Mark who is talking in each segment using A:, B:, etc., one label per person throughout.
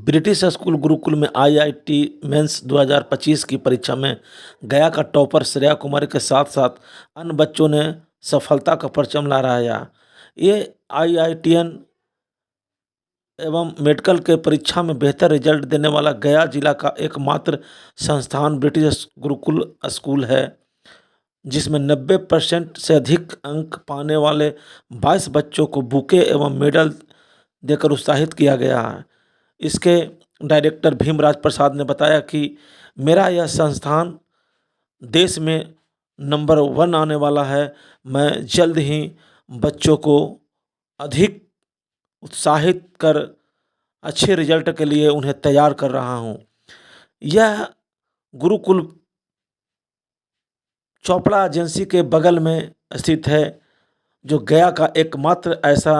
A: British school Gurukul में IIT mains 2025 की परीक्षा में गया का टॉपर श्रेया कुमारी के साथ साथ अन्य बच्चों ने सफलता का परचम लहराया। ये आईआईटीएन एवं मेडिकल के परीक्षा में बेहतर रिजल्ट देने वाला गया जिला का एकमात्र संस्थान ब्रिटिश गुरुकुल स्कूल है, जिसमें 90% से अधिक अंक पाने वाले 22 बच्चों को बुके एवं मेडल देकर उत्साहित किया गया है। इसके डायरेक्टर भीमराज प्रसाद ने बताया कि मेरा यह संस्थान देश में नंबर 1 आने वाला है। मैं जल्द ही बच्चों को अधिक उत्साहित कर अच्छे रिजल्ट के लिए उन्हें तैयार कर रहा हूँ। यह गुरुकुल चोपड़ा एजेंसी के बगल में स्थित है, जो गया का एकमात्र ऐसा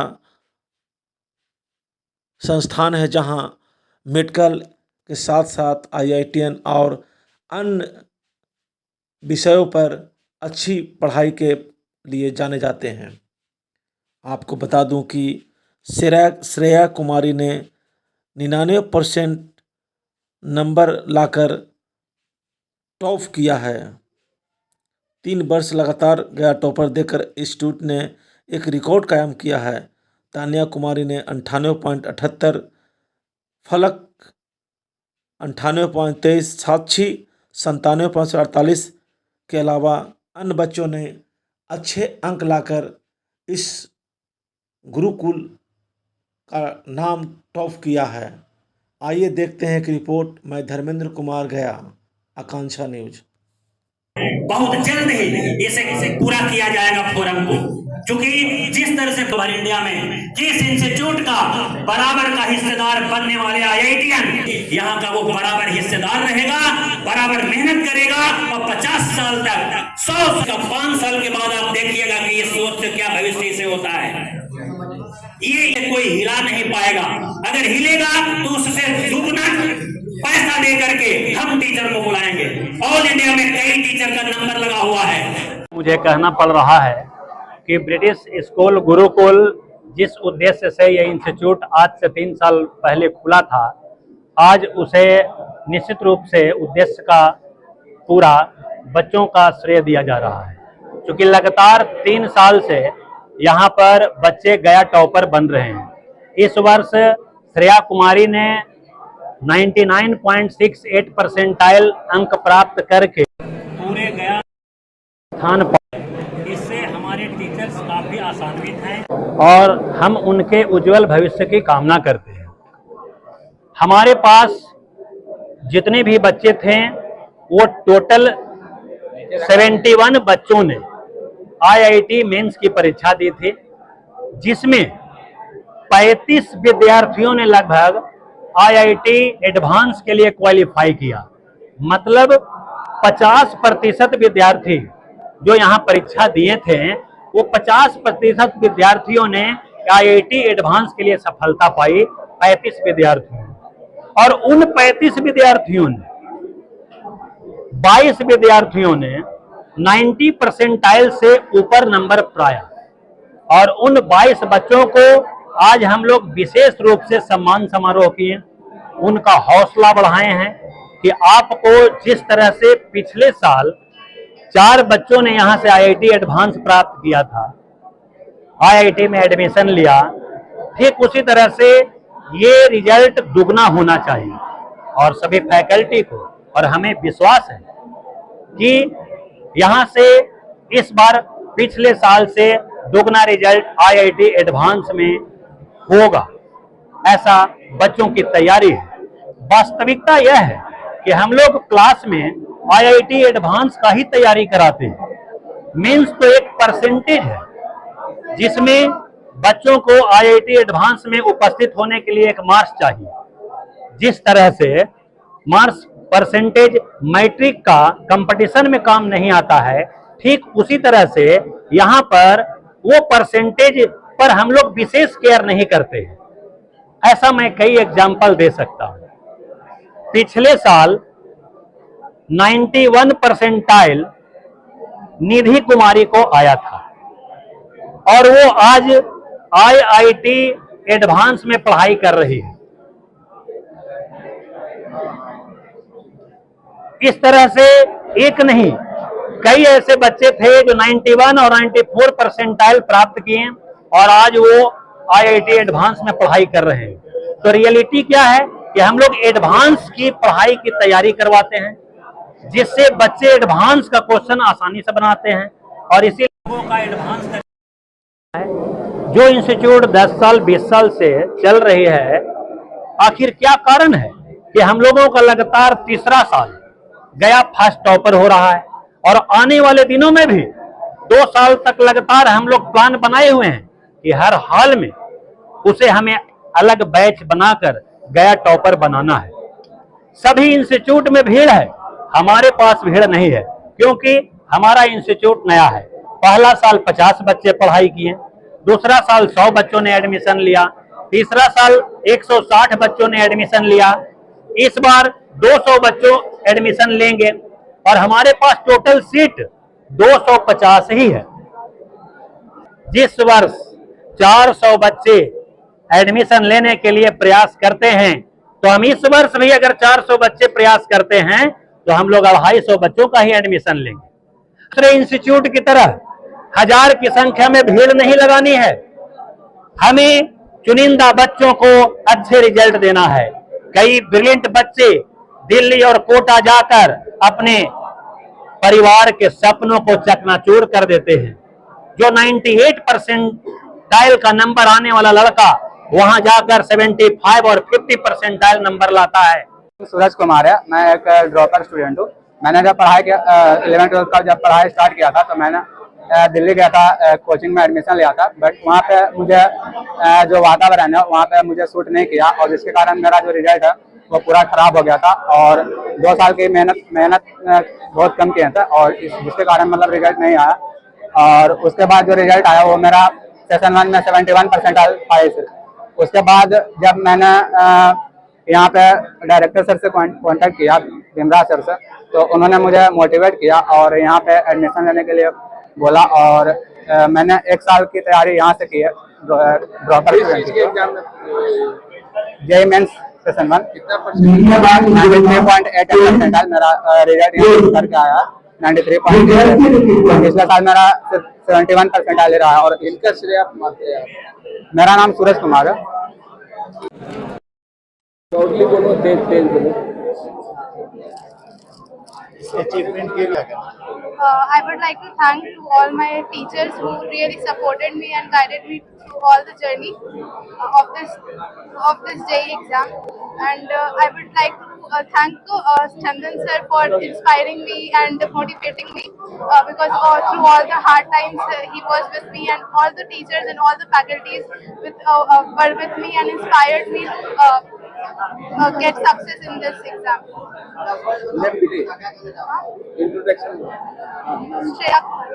A: संस्थान है जहां मेडिकल के साथ साथ आईआईटीएन और अन्य विषयों पर अच्छी पढ़ाई के लिए जाने जाते हैं। आपको बता दूं कि श्रेया कुमारी ने 99% नंबर लाकर टॉप किया है। 3 वर्ष लगातार गया टॉपर देकर इंस्टीट्यूट ने एक रिकॉर्ड कायम किया है। तानिया कुमारी ने 98.78, फलक 98.23, साक्षी 97.48 के अलावा अन्य बच्चों ने अच्छे अंक लाकर इस गुरुकुल का नाम टॉप किया है। आइए देखते हैं एक रिपोर्ट। मैं धर्मेंद्र कुमार, गया, आकांक्षा न्यूज।
B: बहुत जल्द ही इसे पूरा किया जाएगा फोरम को, क्योंकि जिस तरह से कवर इंडिया में किस इंस्टीट्यूट का बराबर का हिस्सेदार बनने वाले आईआईटीएन, यहाँ का वो बराबर हिस्सेदार रहेगा, बराबर मेहनत करेगा और 50 साल तक 100 का 5 साल के बाद आप देखिएगा कि ये सोच क्या भविष्य से होता है। ये कोई हिला नहीं पाएगा। अगर हिलेगा तो उससे दुगना पैसा दे करके हम टीचर को बुलाएंगे। ऑल इंडिया में कई टीचर का नंबर लगा हुआ है।
C: मुझे कहना पड़ रहा है कि ब्रिटिश स्कूल गुरुकुल जिस उद्देश्य से यह इंस्टीट्यूट आज से 3 साल पहले खुला था, आज उसे निश्चित रूप से उद्देश्य का पूरा बच्चों का श्रेय दिया जा रहा है, क्योंकि लगातार 3 साल से यहाँ पर बच्चे गया टॉपर बन रहे हैं। इस वर्ष श्रेया कुमारी ने 99.68 परसेंटाइल अंक प्राप्त करके पूरे गया स्थान पर। इससे हमारे टीचर्स काफी आशान्वित हैं और हम उनके उज्जवल भविष्य की कामना करते हैं। हमारे पास जितने भी बच्चे थे वो टोटल 71 बच्चों ने आईआईटी मेंस की परीक्षा दी थी, जिसमें 35 विद्यार्थियों ने लगभग आईआईटी एडवांस के लिए क्वालिफाई किया। मतलब 50% विद्यार्थी जो यहाँ परीक्षा दिए थे, वो 50% विद्यार्थियों ने आईआईटी एडवांस के लिए सफलता पाई, 35 विद्यार्थियों। और उन 35 विद्यार्थियों ने 22 विद्यार्थियों ने 90 परसेंटाइल से ऊपर नंबर पाया। और उन 22 बच्चों को आज हम लोग विशेष रूप से सम्मान समारोह किए, उनका हौसला बढ़ाए हैं कि आपको जिस तरह से पिछले साल 4 बच्चों ने यहाँ से आईआईटी एडवांस प्राप्त किया था, आईआईटी में एडमिशन लिया, ठीक उसी तरह से ये रिजल्ट दुगना होना चाहिए। और सभी फैकल्टी को और हमें विश्वास है कि यहाँ से इस बार पिछले साल से दुगना रिजल्ट आईआईटी एडवांस में होगा, ऐसा बच्चों की तैयारी है। वास्तविकता यह है कि हम लोग क्लास में आईआईटी एडवांस का ही तैयारी कराते हैं। मेंस तो एक परसेंटेज है जिसमें बच्चों को आईआईटी एडवांस में उपस्थित होने के लिए एक मार्क्स चाहिए। जिस तरह से मार्क्स परसेंटेज मैट्रिक का कंपटीशन में काम नहीं आता है, ठीक उसी तरह से यहाँ पर वो परसेंटेज पर हम लोग विशेष केयर नहीं करते हैं। ऐसा मैं कई एग्जाम्पल दे सकता हूँ। पिछले साल 91 परसेंटाइल निधि कुमारी को आया था और वो आज आईआईटी एडवांस में पढ़ाई कर रही है। इस तरह से एक नहीं, कई ऐसे बच्चे थे जो 91 और 94 परसेंटाइल प्राप्त किए और आज वो IIT एडवांस में पढ़ाई कर रहे हैं। तो रियलिटी क्या है कि हम लोग एडवांस की पढ़ाई की तैयारी करवाते हैं, जिससे बच्चे एडवांस का क्वेश्चन आसानी से बनाते हैं और इसी लोगों का एडवांस का जो इंस्टीट्यूट 10 साल 20 साल से चल रही है, आखिर क्या कारण है कि हम लोगों का लगातार तीसरा साल गया फर्स्ट टॉपर हो रहा है और आने वाले दिनों में भी 2 साल तक लगातार हम लोग प्लान बनाए हुए हैं कि हर हाल में उसे हमें अलग बैच बनाकर गया टॉपर बनाना है। सभी इंस्टीट्यूट में भीड़ है, हमारे पास भीड़ नहीं है क्योंकि हमारा इंस्टीट्यूट नया है। पहला साल 50 बच्चे पढ़ाई किए, दूसरा साल 100 बच्चों ने एडमिशन लिया, तीसरा साल 160 बच्चों ने एडमिशन लिया, इस बार 200 बच्चों एडमिशन लेंगे और हमारे पास टोटल सीट 250 ही है। जिस वर्ष 400 बच्चे एडमिशन लेने के लिए प्रयास करते हैं, तो हम इस वर्ष भी अगर 400 बच्चे प्रयास करते हैं तो हम लोग 250 बच्चों का ही एडमिशन लेंगे। दूसरे इंस्टीट्यूट की तरह 1000 की संख्या में भीड़ नहीं लगानी है, हमें चुनिंदा बच्चों को अच्छे रिजल्ट देना है। कई ब्रिलियंट बच्चे दिल्ली और कोटा जाकर अपने परिवार के सपनों को चकनाचूर कर देते हैं। जो 98 परसेंटाइल का नंबर आने वाला लड़का वहां जाकर 75 और 50 परसेंटाइल नंबर लाता है।
D: सूरज कुमार है, मैं एक ड्रॉपर स्टूडेंट हूँ। मैंने जब पढ़ाई किया 11th-12th का जब पढ़ाई स्टार्ट किया था तो मैंने दिल्ली गया था, कोचिंग में एडमिशन लिया था, बट वहाँ पे मुझे जो वातावरण है वहाँ पे मुझे सूट नहीं किया और जिसके कारण मेरा जो रिजल्ट है वो पूरा खराब हो गया था और 2 साल की मेहनत बहुत कम किया था और जिसके कारण मतलब रिजल्ट नहीं आया। और उसके बाद जो रिजल्ट आया वो मेरा सेशन 1 में 71 परसेंटाइल आए। उसके बाद जब मैंने यहाँ पे डायरेक्टर सर से कांटेक्ट किया, भीमराज सर से, तो उन्होंने मुझे मोटिवेट किया और यहाँ पे एडमिशन लेने के लिए बोला और मैंने 1 साल की तैयारी यहाँ से की है dropper JEE mains session 1। 93.8 percentile मेरा रिजल्ट करके आया, 93.8। पिछले साल मेरा 71 परसेंटाइल रहा है। और इनका श्रेय आप मानते हैं? मेरा नाम सूरज कुमार है।
E: I would like to thank to all my teachers who really supported me and guided me through all the journey of this JEE exam, and I would like to thank Chandan sir for inspiring me and motivating me because through all the hard times he was with me, and all the teachers and all the faculties were with me and inspired me to get success in this exam.
D: Introduction.
E: Shreya Kumar.